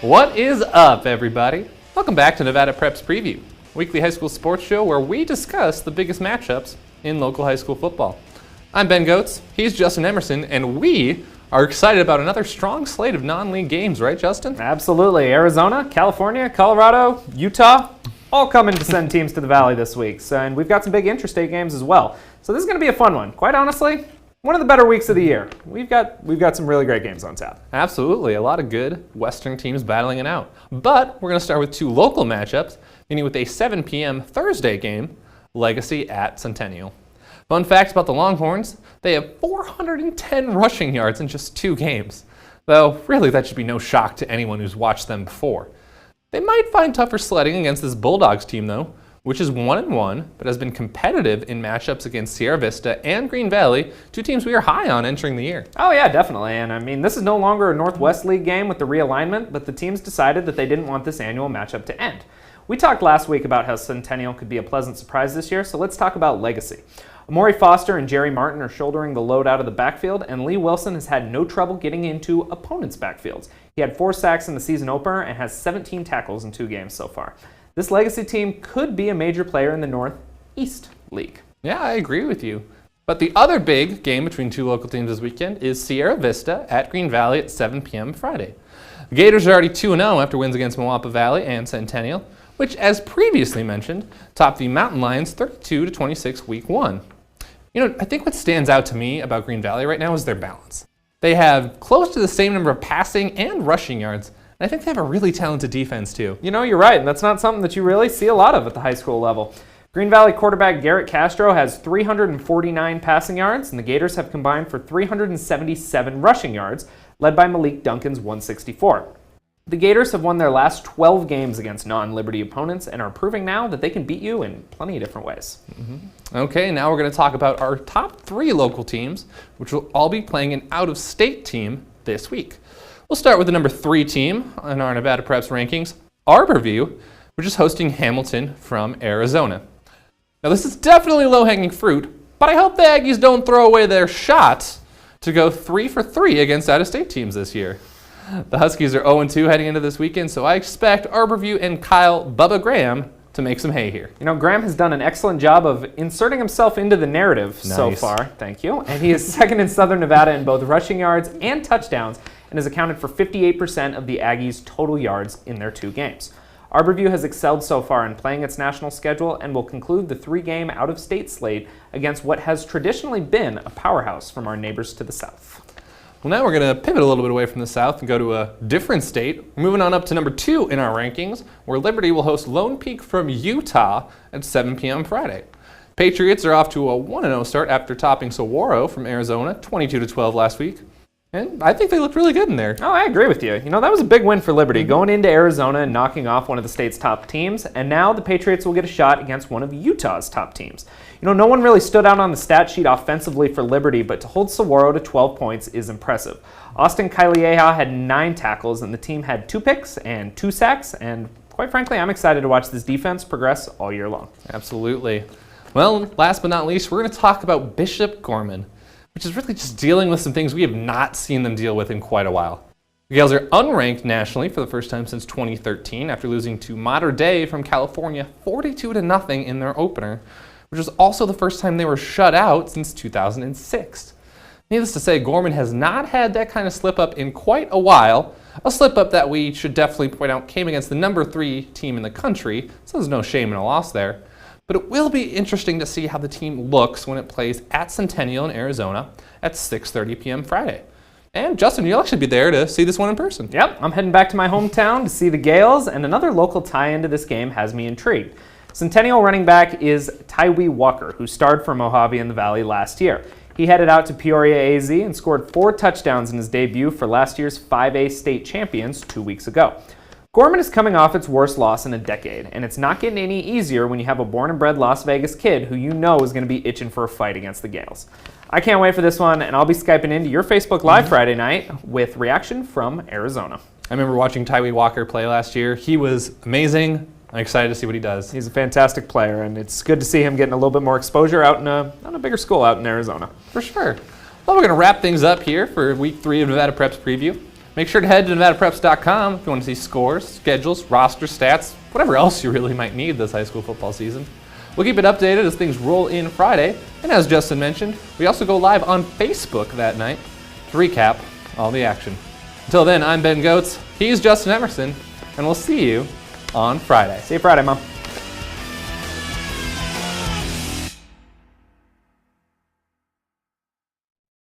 What is up, everybody? Welcome back to Nevada Prep's Preview, a weekly high school sports show where we discuss the biggest matchups in local high school football. I'm Ben Gotz, he's Justin Emerson, and we are excited about another strong slate of non-league games, right, Justin? Absolutely. Arizona, California, Colorado, Utah, all coming to send teams to the Valley this week. And we've got some big interstate games as well. So this is going to be a fun one. Quite honestly, one of the better weeks of the year. We've got some really great games on tap. Absolutely. A lot of good Western teams battling it out. But we're going to start with two local matchups, beginning with a 7 p.m. Thursday game, Legacy at Centennial. Fun facts about the Longhorns, they have 410 rushing yards in just 2 games. Though, really, that should be no shock to anyone who's watched them before. They might find tougher sledding against this Bulldogs team, though, which is 1-1, but has been competitive in matchups against Sierra Vista and Green Valley, two teams we are high on entering the year. Oh yeah, definitely. And I mean, this is no longer a Northwest League game with the realignment, but the teams decided that they didn't want this annual matchup to end. We talked last week about how Centennial could be a pleasant surprise this year, so let's talk about Legacy. Amari Foster and Jerry Martin are shouldering the load out of the backfield, and Lee Wilson has had no trouble getting into opponents' backfields. He had 4 sacks in the season opener and has 17 tackles in 2 games so far. This Legacy team could be a major player in the Northeast League. Yeah, I agree with you. But the other big game between two local teams this weekend is Sierra Vista at Green Valley at 7 p.m. Friday. The Gators are already 2-0 after wins against Moapa Valley and Centennial, which, as previously mentioned, topped the Mountain Lions 32-26 Week 1. You know, I think what stands out to me about Green Valley right now is their balance. They have close to the same number of passing and rushing yards, and I think they have a really talented defense too. You know, you're right, and that's not something that you really see a lot of at the high school level. Green Valley quarterback Garrett Castro has 349 passing yards, and the Gators have combined for 377 rushing yards, led by Malik Duncan's 164. The Gators have won their last 12 games against non-Liberty opponents and are proving now that they can beat you in plenty of different ways. Okay, now we're going to talk about our top 3 local teams, which will all be playing an out-of-state team this week. We'll start with the number 3 team on our Nevada Preps rankings, Arborview, which is hosting Hamilton from Arizona. Now this is definitely low-hanging fruit, but I hope the Aggies don't throw away their shot to go 3 for 3 against out-of-state teams this year. The Huskies are 0-2 heading into this weekend, so I expect Arborview and Kyle Bubba Graham to make some hay here. You know, Graham has done an excellent job of inserting himself into the narrative so far. Thank you. And he is second in Southern Nevada in both rushing yards and touchdowns and has accounted for 58% of the Aggies' total yards in their 2 games. Arborview has excelled so far in playing its national schedule and will conclude the 3-game out-of-state slate against what has traditionally been a powerhouse from our neighbors to the south. Well, now we're going to pivot a little bit away from the south and go to a different state. We're moving on up to number 2 in our rankings, where Liberty will host Lone Peak from Utah at 7 p.m. Friday. Patriots are off to a 1-0 start after topping Saguaro from Arizona 22-12 last week. And I think they looked really good in there. Oh, I agree with you. You know, that was a big win for Liberty, going into Arizona and knocking off one of the state's top teams, and now the Patriots will get a shot against one of Utah's top teams. You know, no one really stood out on the stat sheet offensively for Liberty, but to hold Saguaro to 12 points is impressive. Austin Kailieha had 9 tackles, and the team had 2 picks and 2 sacks, and quite frankly, I'm excited to watch this defense progress all year long. Absolutely. Well, last but not least, we're going to talk about Bishop Gorman, which is really just dealing with some things we have not seen them deal with in quite a while. The Gales are unranked nationally for the first time since 2013 after losing to Mater Dei from California 42-0 in their opener, which was also the first time they were shut out since 2006. Needless to say, Gorman has not had that kind of slip-up in quite a while, a slip-up that we should definitely point out came against the number 3 team in the country, so there's no shame in a loss there. But it will be interesting to see how the team looks when it plays at Centennial in Arizona at 6:30 p.m. Friday. And Justin, you'll actually be there to see this one in person. Yep, I'm heading back to my hometown to see the Gales, and another local tie-in to this game has me intrigued. Centennial running back is Tywee Walker, who starred for Mojave in the Valley last year. He headed out to Peoria AZ and scored 4 touchdowns in his debut for last year's 5A state champions 2 weeks ago. Gorman is coming off its worst loss in a decade, and it's not getting any easier when you have a born and bred Las Vegas kid who you know is going to be itching for a fight against the Gales. I can't wait for this one, and I'll be Skyping into your Facebook Live Friday night with reaction from Arizona. I remember watching Tywee Walker play last year. He was amazing. I'm excited to see what he does. He's a fantastic player, and it's good to see him getting a little bit more exposure out in a bigger school out in Arizona. For sure. Well, we're going to wrap things up here for Week 3 of Nevada Prep's Preview. Make sure to head to NevadaPreps.com if you want to see scores, schedules, roster stats, whatever else you really might need this high school football season. We'll keep it updated as things roll in Friday, and as Justin mentioned, we also go live on Facebook that night to recap all the action. Until then, I'm Ben Gotz, he's Justin Emerson, and we'll see you on Friday. See you Friday, Mom.